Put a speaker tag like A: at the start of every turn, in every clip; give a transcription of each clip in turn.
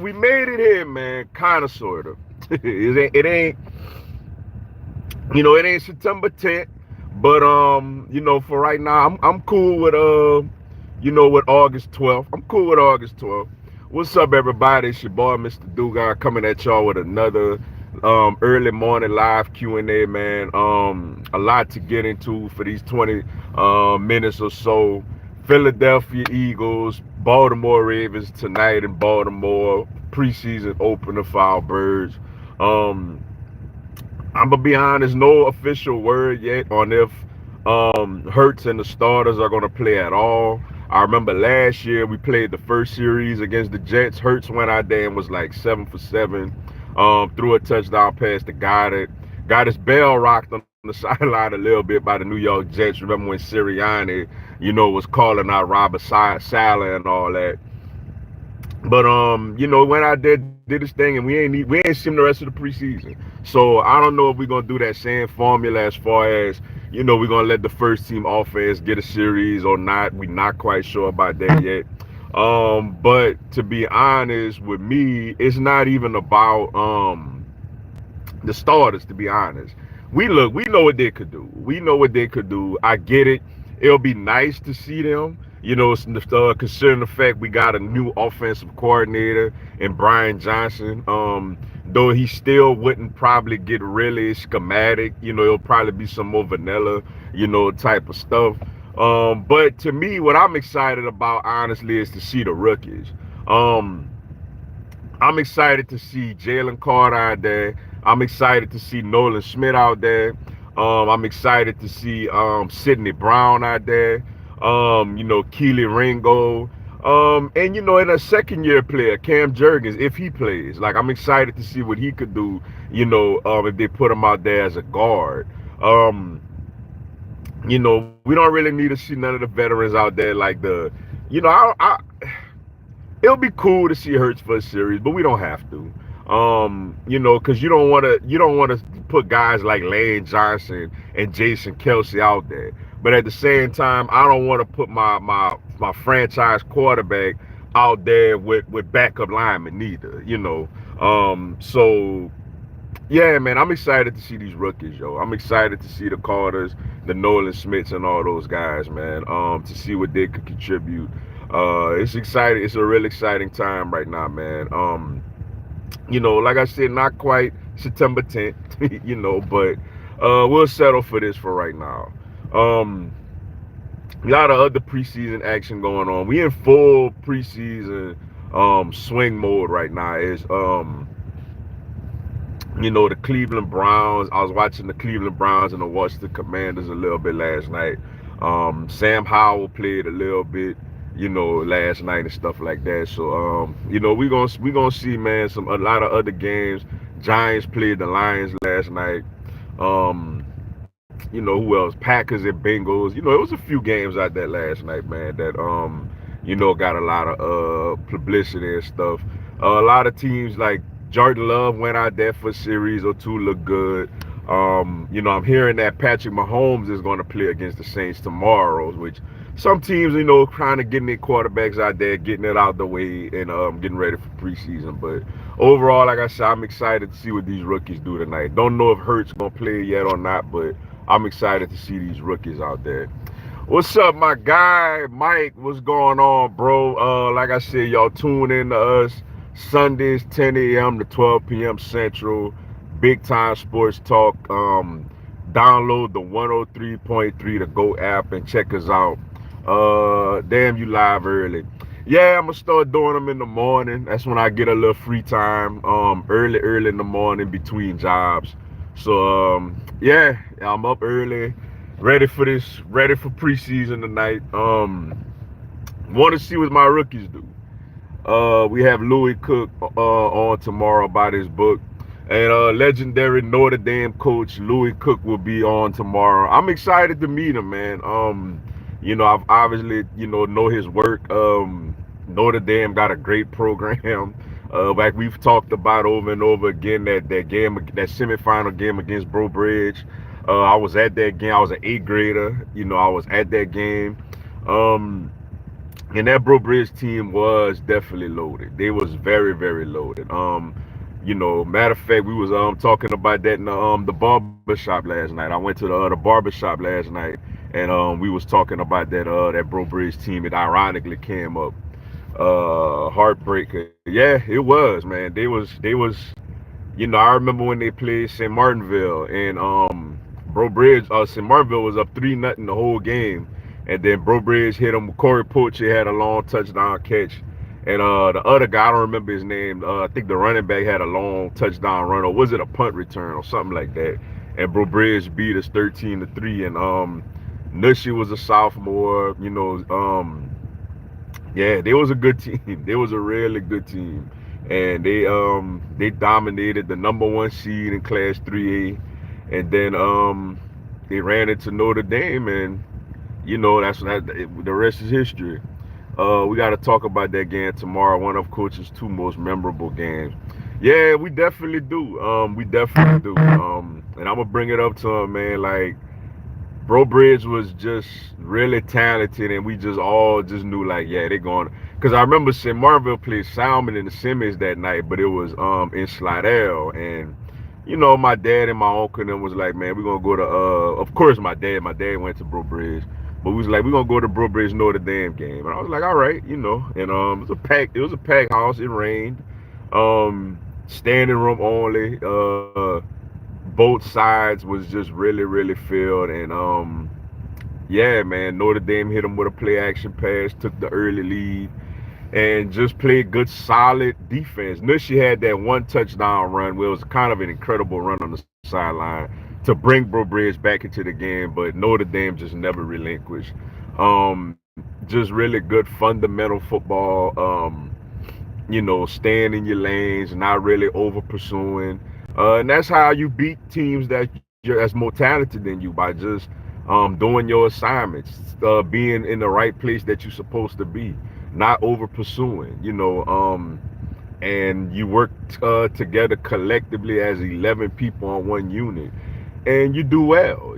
A: we made it here, man. Kind of, sort of. It ain't it ain't September 10th, but for right now, I'm cool with with August 12th. I'm cool with August 12th. What's up, everybody? It's your boy, Mr. Dugar, coming at y'all with another early morning live Q&A, man. A lot to get into for these 20 minutes or so. Philadelphia Eagles, Baltimore Ravens tonight in Baltimore. Preseason opener for our Birds. Um, I'm gonna be honest, no official word yet on if Hurts and the starters are gonna play at all. I remember last year we played the first series against the Jets. Hurts went out there and was like 7 for 7. Threw a touchdown pass to got his bell rocked on the sideline a little bit by the New York Jets. Remember when Sirianni, was calling out Robert Saleh and all that. But went out there, did his thing, and we ain't seen him the rest of the preseason. So I don't know if we're gonna do that same formula as far as we're gonna let the first team offense get a series or not. We're not quite sure about that yet. But to be honest with me, it's not even about the starters. To be honest, we know what they could do. We know what they could do. I get it. It'll be nice to see them. Considering the fact we got a new offensive coordinator and Brian Johnson. Though he still wouldn't probably get really schematic. It'll probably be some more vanilla, type of stuff. But to me, what I'm excited about, honestly, is to see the rookies. Um, I'm excited to see Jalen Carter out there. I'm excited to see Nolan Smith out there. I'm excited to see Sidney Brown out there. Keely Ringo. And in a second year player, Cam Jurgens, if he plays. Like, I'm excited to see what he could do, if they put him out there as a guard. Um, we don't really need to see none of the veterans out there like the, you know, I it'll be cool to see Hurts for a series, but we don't have to. Because you don't want to put guys like Lane Johnson and Jason Kelsey out there. But at the same time, I don't want to put my franchise quarterback out there with backup linemen neither. So yeah, man, I'm excited to see these rookies, yo. I'm excited to see the Carters, the Nolan Smiths, and all those guys, man. To see what they could contribute. It's exciting. It's a real exciting time right now, man. Like I said, not quite September 10th, but we'll settle for this for right now. Um, a lot of other preseason action going on. We in full preseason swing mode right now. The Cleveland Browns. I was watching the Cleveland Browns and the Washington Commanders a little bit last night. Sam Howell played a little bit, last night and stuff like that. So, we gonna see, man, a lot of other games. Giants played the Lions last night. Um, who else? Packers and Bengals. It was a few games out there last night, man, that got a lot of publicity and stuff. A lot of teams like Jordan Love went out there for a series or two, look good. I'm hearing that Patrick Mahomes is going to play against the Saints tomorrow, which some teams, kind of getting their quarterbacks out there, getting it out the way, and getting ready for preseason. But overall, like I said, I'm excited to see what these rookies do tonight. Don't know if Hurts going to play yet or not, but I'm excited to see these rookies out there. What's up, my guy, Mike? What's going on, bro? Like I said, y'all tune in to us Sundays, 10 a.m. to 12 p.m. Central. Big time sports talk. Download the 103.3 to Go app and check us out. Damn, you live early. Yeah, I'm gonna start doing them in the morning. That's when I get a little free time. Early in the morning between jobs. So yeah, I'm up early, ready for preseason tonight. Want to see what my rookies do. We have Louis Cook on tomorrow about his book. And legendary Notre Dame coach Louis Cook will be on tomorrow. I'm excited to meet him, man. I've obviously, know his work. Notre Dame got a great program. Like we've talked about over and over again, that game, that semifinal game against Breaux Bridge. I was at that game. I was an eighth grader. I was at that game. And that Breaux Bridge team was definitely loaded. They was very, very loaded. Matter of fact, we was talking about that in the barber shop last night. I went to the barber shop last night, and we was talking about that Breaux Bridge team. It ironically came up. Heartbreaker. Yeah, it was, man. They was. I remember when they played St. Martinville, and Breaux Bridge. St. Martinville was up 3-0 the whole game, and then Breaux Bridge hit him. Corey Poche had a long touchdown catch, and the other guy, I don't remember his name. I think the running back had a long touchdown run, or was it a punt return or something like that? And Breaux Bridge beat us 13-3, and Nushi was a sophomore. Yeah, they was a good team. They was a really good team, and they dominated the number one seed in Class 3A, and then they ran into Notre Dame, and that's that. The rest is history. We got to talk about that game tomorrow. One of Coach's two most memorable games. Yeah, we definitely do. We definitely do. And I'm gonna bring it up to him, man. Like, Breaux Bridge was just really talented, and we just all just knew, like, yeah, they're going. Because I remember St. Marvin played Salmon in the semis that night, but it was in Slidell, and my dad and my uncle and them was like, man, we're gonna go to of course my dad went to Breaux Bridge, but we was like, we're gonna go to Breaux Bridge Notre Dame game, and I was like, all right, and it was a packed house. It rained, standing room only. Both sides was just really, really filled, and yeah, man, Notre Dame hit them with a play action pass, took the early lead, and just played good, solid defense. Nushi had that one touchdown run where it was kind of an incredible run on the sideline to bring Breaux Bridge back into the game, but Notre Dame just never relinquished. Just really good fundamental football. Staying in your lanes, not really over pursuing. And that's how you beat teams that's more talented than you, by just doing your assignments, being in the right place that you're supposed to be, not over pursuing. And you work together collectively as 11 people on one unit, and you do well.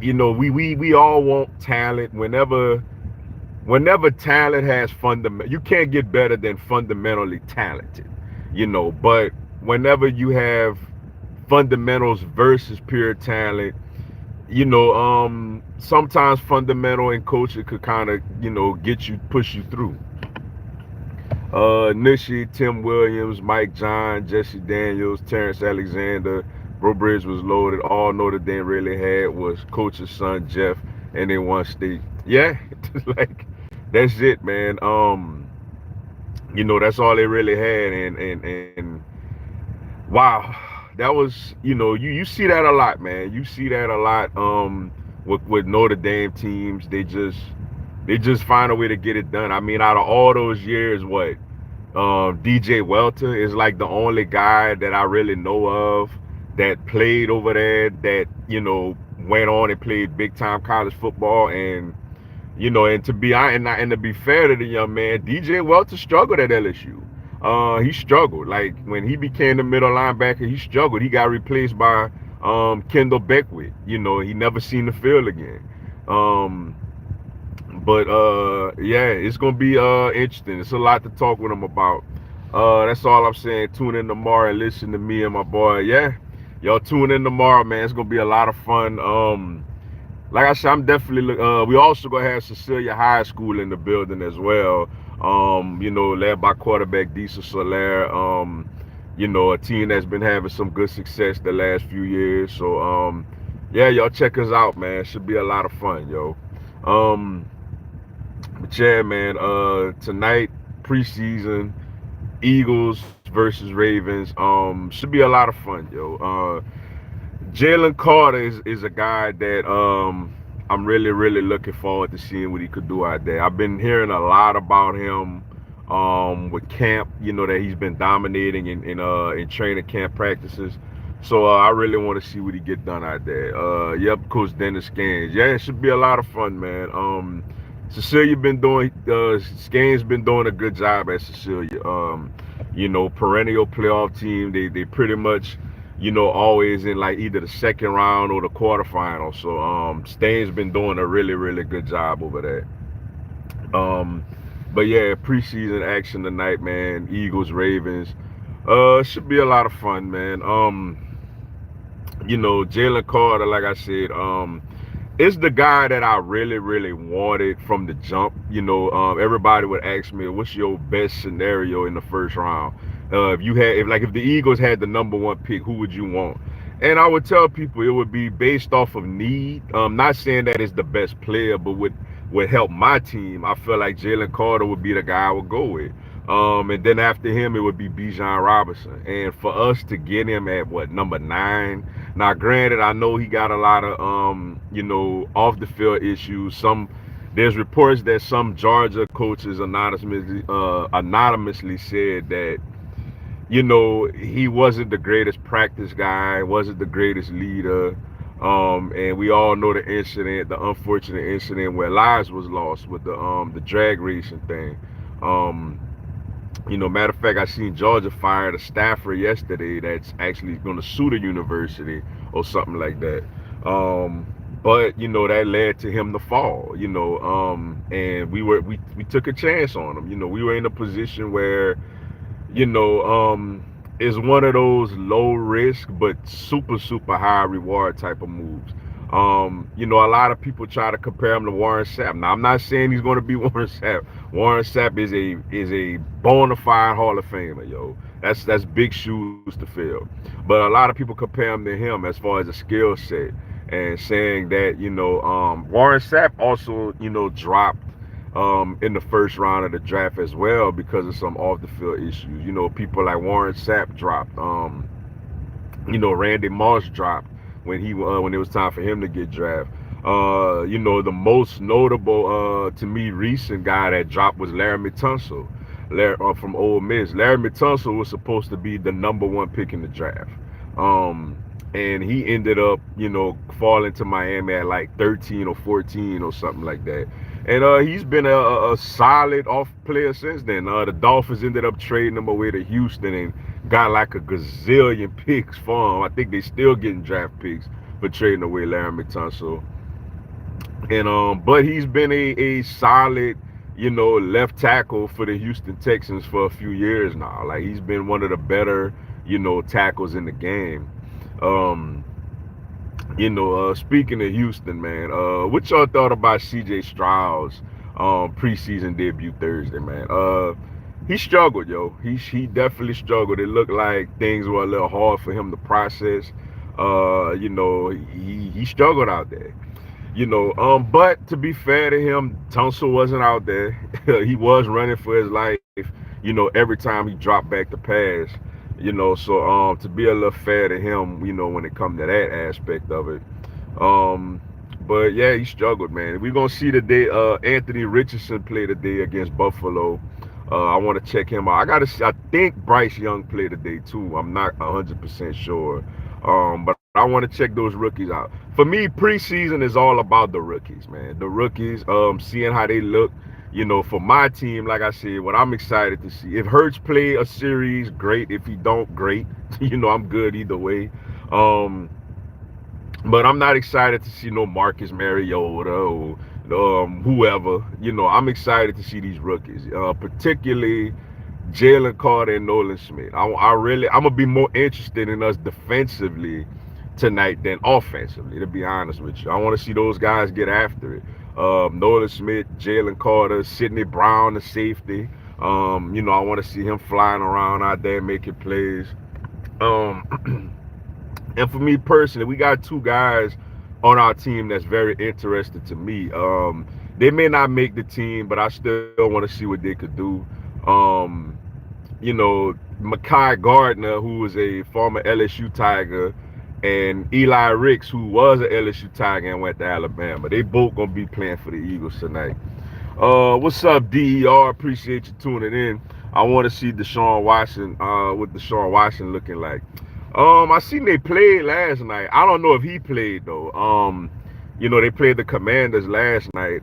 A: We all want talent. Whenever talent has fundament, you can't get better than fundamentally talented. But whenever you have fundamentals versus pure talent, sometimes fundamental and coaching could kind of, push you through. Nishi, Tim Williams, Mike John, Jesse Daniels, Terrence Alexander, Breaux Bridge was loaded. All Notre Dame really had was coach's son Jeff, and they won state. Yeah, like, that's it, man. That's all they really had, and wow, that was, you see that a lot, man. You see that a lot with Notre Dame teams. They just find a way to get it done. I mean, out of all those years, what DJ Welter is like the only guy that I really know of that played over there, that went on and played big time college football. And to be fair to the young man, DJ Welter struggled at LSU. He struggled. Like, when he became the middle linebacker, he struggled. He got replaced by Kendall Beckwith. He never seen the field again. But yeah, it's gonna be interesting. It's a lot to talk with him about. That's all I'm saying. Tune in tomorrow and listen to me and my boy. Yeah, y'all tune in tomorrow, man. It's gonna be a lot of fun. Like I said, I'm definitely. We also gonna have Cecilia High School in the building as well. Led by quarterback Disa Soler. A team that's been having some good success the last few years. So yeah, y'all check us out, man. Should be a lot of fun, yo. But yeah, man. Tonight, preseason, Eagles versus Ravens. Should be a lot of fun, yo. Jalen Carter is a guy that I'm really, really looking forward to seeing what he could do out there. I've been hearing a lot about him with camp, that he's been dominating in training camp practices. So I really want to see what he get done out there. Yep, Coach Dennis Scanes. Yeah, it should be a lot of fun, man. Cecilia been doing Scanes been doing a good job at Cecilia. Perennial playoff team. They pretty much, always in like either the second round or the quarterfinal. So Stain's been doing a really, really good job over there. Um, but yeah, preseason action tonight, man. Eagles, Ravens. Should be a lot of fun, man. Jalen Carter, like I said, is the guy that I really, really wanted from the jump. Everybody would ask me, "What's your best scenario in the first round?" If the Eagles had the number one pick, who would you want? And I would tell people it would be based off of need. Not saying that it's the best player, but would help my team. I feel like Jalen Carter would be the guy I would go with. And then after him, it would be Bijan Robinson. And for us to get him at what, number 9? Now, granted, I know he got a lot of off the field issues. There's reports that some Georgia coaches anonymously said that he wasn't the greatest practice guy, wasn't the greatest leader. And we all know the unfortunate incident where lives was lost with the drag racing thing. Um, Matter of fact, I seen Georgia fired a staffer yesterday that's actually going to sue the university or something like that. But that led to him to fall. And we took a chance on him. We were in a position where you know, is one of those low risk but super super high reward type of moves. A lot of people try to compare him to Warren Sapp. Now, I'm not saying he's going to be Warren Sapp. Warren Sapp is a bona fide Hall of Famer, yo. That's big shoes to fill. But a lot of people compare him as far as a skill set and saying that Warren Sapp also dropped in the first round of the draft as well because of some off the field issues. People like Warren Sapp dropped. Randy Moss dropped when it was time for him to get drafted. The most notable to me recent guy that dropped was Larry Tunsil, from Ole Miss. Larry Tunsil was supposed to be the number one pick in the draft. And he ended up, falling to Miami at like 13 or 14 or something like that. And he's been a solid off player since then. The Dolphins ended up trading him away to Houston and got like a gazillion picks for him. I think they still getting draft picks for trading away Larry Tunsil. And but he's been a solid, left tackle for the Houston Texans for a few years now. Like he's been one of the better, tackles in the game. Um, Speaking of Houston, man, what y'all thought about C.J. Stroud's preseason debut Thursday, man? He struggled, yo. He definitely struggled. It looked like things were a little hard for him to process. He struggled out there. But to be fair to him, Tunsil wasn't out there. He was running for his life, every time he dropped back to pass. So to be a little fair to him, when it comes to that aspect of it. Um, but yeah, he struggled, man. We're gonna see today. Anthony Richardson played today against Buffalo. I want to check him out. I think Bryce Young played today too. I'm not 100% sure. But I want to check those rookies out. For me, preseason is all about the rookies, man. The rookies, seeing how they look. For my team, like I said, what I'm excited to see. If Hurts play a series, great. If he don't, great. I'm good either way. Um, but I'm not excited to see no Marcus Mariota or whoever. I'm excited to see these rookies, particularly Jalen Carter and Nolan Smith. I'm gonna be more interested in us defensively tonight than offensively. To be honest with you, I want to see those guys get after it. Nolan Smith, Jalen Carter, Sidney Brown, the safety. I want to see him flying around out there making plays. Um, And for me personally, we got two guys on our team that's very interested to me. They may not make the team, but I still want to see what they could do. Um, Mekhi Gardner, who was a former LSU Tiger, and Eli Ricks, who was an LSU Tiger and went to Alabama. They both gonna be playing for the Eagles tonight. What's up, DER? Appreciate you tuning in. I want to see Deshaun Watson. What Deshaun Watson looking like? I seen they played last night. I don't know if he played though. They played the Commanders last night.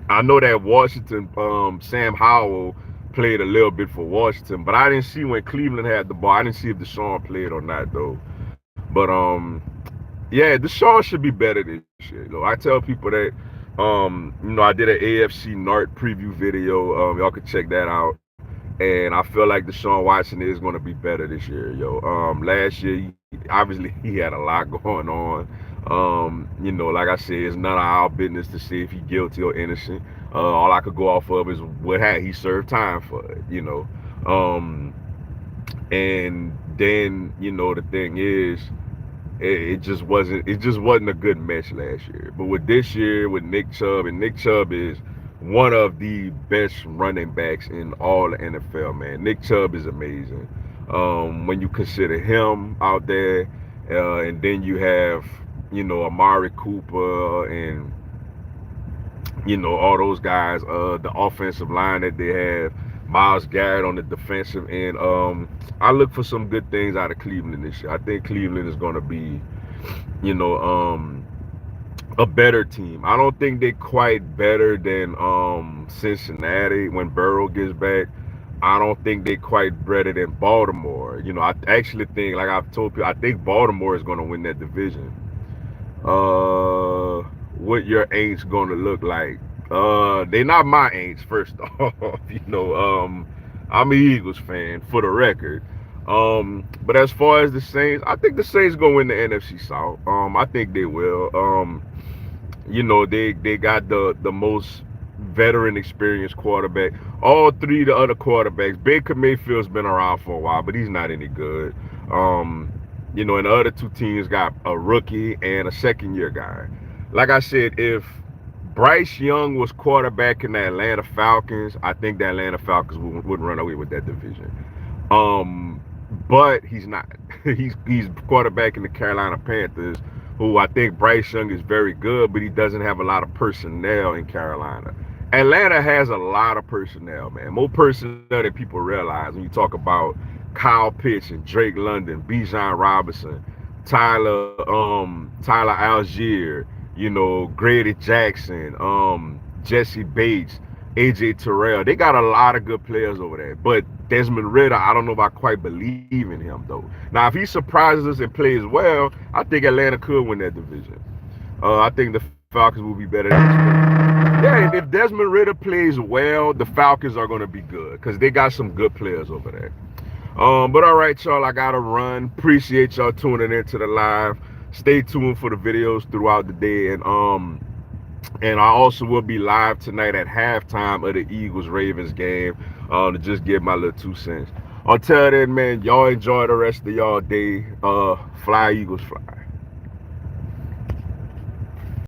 A: I know that Washington, Sam Howell played a little bit for Washington, but I didn't see when Cleveland had the ball. I didn't see if Deshaun played or not though. But yeah, Deshaun should be better this year. I tell people that I did an AFC North preview video. Y'all can check that out. And I feel like Deshaun Watson is going to be better this year, yo. Last year, obviously, he had a lot going on. Like I said, it's none of our business to see if he's guilty or innocent. All I could go off of is what had he served time for it. And then, the thing is, it just wasn't a good match last year. But with this year, with Nick Chubb, and Nick Chubb is one of the best running backs in all the NFL, man. Nick Chubb is amazing. When you consider him out there, and then you have, Amari Cooper and all those guys, the offensive line that they have, Myles Garrett on the defensive end. I look for some good things out of Cleveland this year. I think Cleveland is going to be, you know, a better team. I don't think they're quite better than Cincinnati when Burrow gets back. I don't think they're quite better than Baltimore. I actually think, like I've told people, I think Baltimore is going to win that division. uh what your ain't's gonna look like. They not my ain'ts, first off. I'm an Eagles fan for the record. But as far as the Saints, I think the Saints gonna win the NFC South. I think they will. They got the most veteran experienced quarterback. All three of the other quarterbacks, Baker Mayfield's been around for a while, but he's not any good. And the other two teams got a rookie and a second year guy. Like I said, if Bryce Young was quarterback in the Atlanta Falcons, I think the Atlanta Falcons would run away with that division. Um, but he's not. He's quarterback in the Carolina Panthers, who I think Bryce Young is very good, but he doesn't have a lot of personnel in Carolina. Atlanta has a lot of personnel, man. More personnel than people realize when you talk about Kyle Pitts and Drake London, Bijan Robinson, Tyler Algier, Grady Jackson, Jesse Bates, AJ Terrell. They got a lot of good players over there. But Desmond Ritter, I don't know if I quite believe in him though. Now, if he surprises us and plays well, I think Atlanta could win that division. I think the Falcons will be better than expected. Yeah, if Desmond Ritter plays well, the Falcons are going to be good because they got some good players over there. But all right, y'all, I gotta run. Appreciate y'all tuning into the live. Stay tuned for the videos throughout the day, and I also will be live tonight at halftime of the Eagles Ravens game, to just give my little 2 cents. Until then, man, y'all enjoy the rest of y'all day. Fly Eagles, fly.